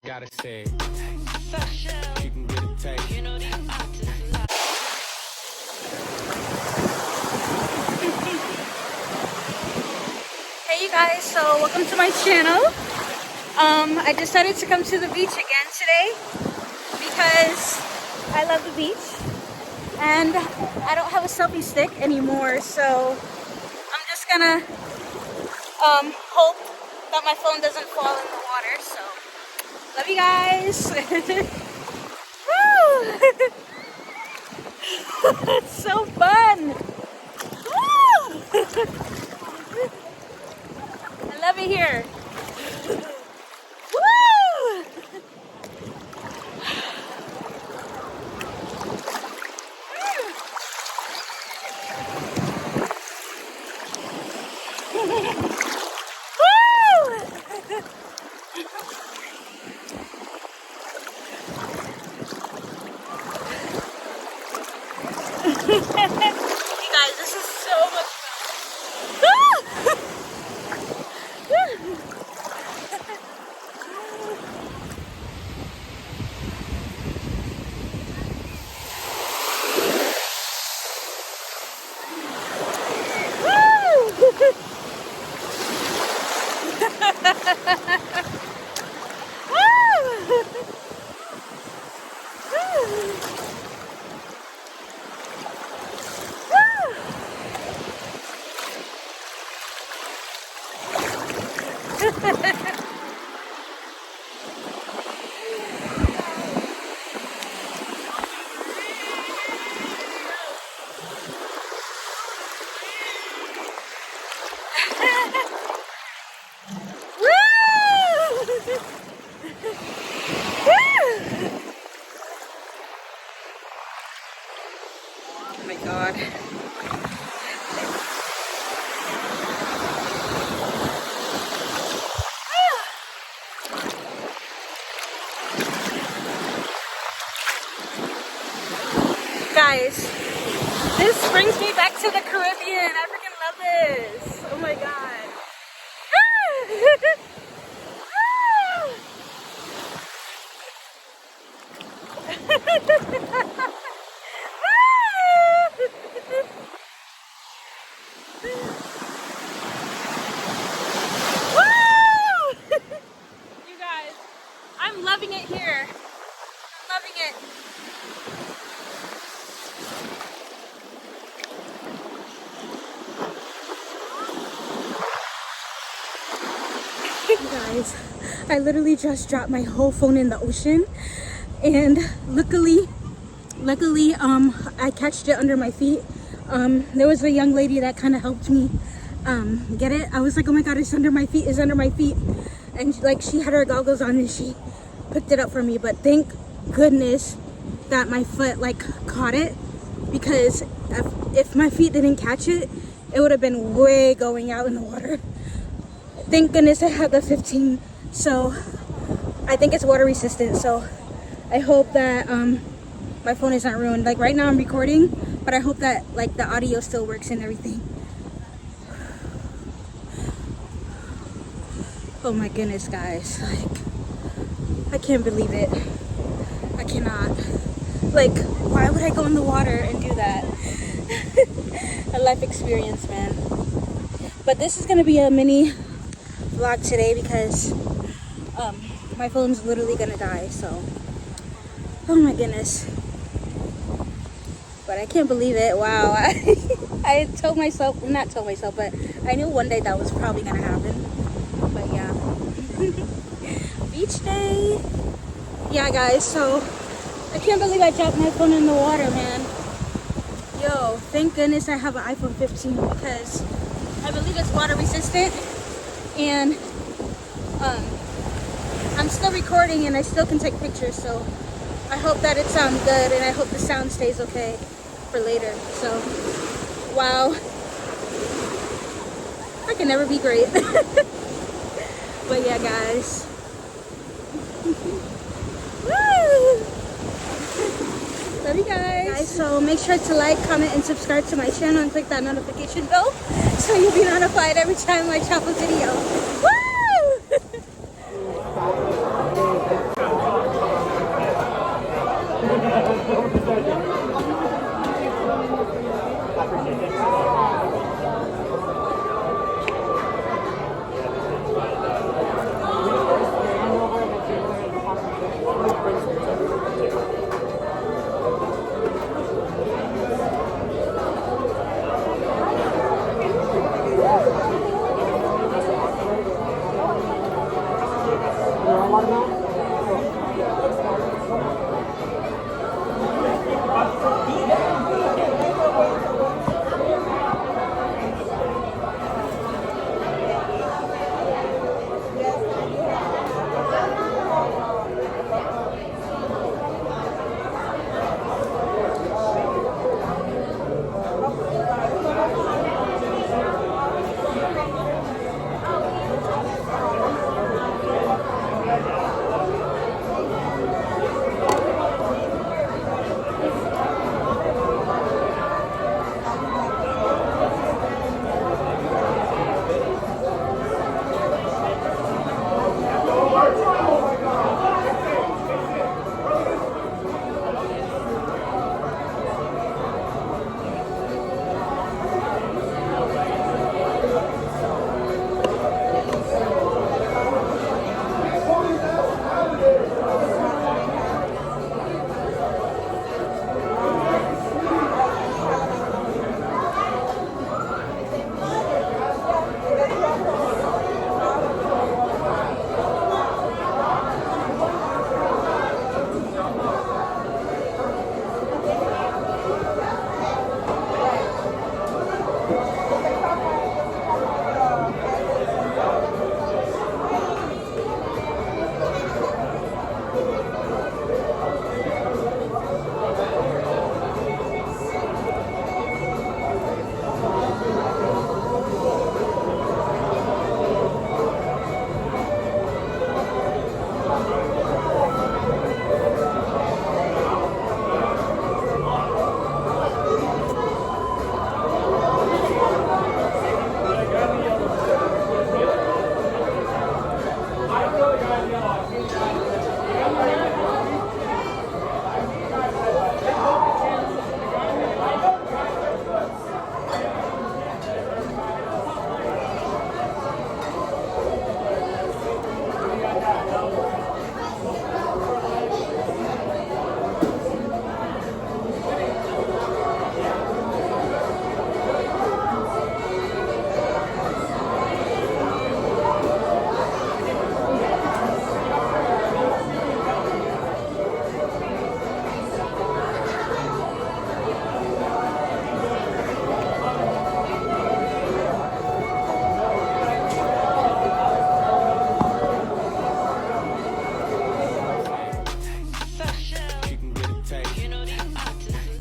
Gotta say it. You can get a taste. You know these artists love. Hey you guys, so welcome to my channel. I decided to come to the beach again today because I love the beach and I don't have a selfie stick anymore, so I'm just gonna hope that my phone doesn't fall in the water. So love you guys. Woo! It's so fun. Woo! I love it here. Woo! You guys, this is so much fun. Oh my god. Guys, this brings me back to the Caribbean. I freaking love this. Oh my god. You guys, I'm loving it here. I'm loving it. You guys, I literally just dropped my whole phone in the ocean, and luckily I catched it under my feet. There was a young lady that kind of helped me get it. I was like, oh my god, it's under my feet, it's under my feet, and like she had her goggles on and she picked it up for me. But thank goodness that my foot like caught it, because if my feet didn't catch it, it would have been way going out in the water. Thank goodness I have the 15, so I think it's water resistant. So I hope that my phone is not ruined. Like right now I'm recording, but I hope that like the audio still works and everything. Oh my goodness, guys, like I can't believe it. I cannot. Like, why would I go in the water and do that? A life experience, man. But this is gonna be a mini vlog today because my phone's literally gonna die. So oh my goodness, but I can't believe it. Wow. I told myself, not told myself, but I knew one day that was probably gonna happen. But yeah. Beach day. Yeah guys, so I can't believe I dropped my phone in the water, man. Yo, thank goodness I have an iPhone 15 because I believe it's water resistant, and I'm still recording and I still can take pictures, so I hope that it sounds good and I hope the sound stays okay for later. So wow, I can never be great. But yeah guys. Woo! Love you guys. So make sure to like, comment, and subscribe to my channel and click that notification bell so you'll be notified every time I drop a video. Woo!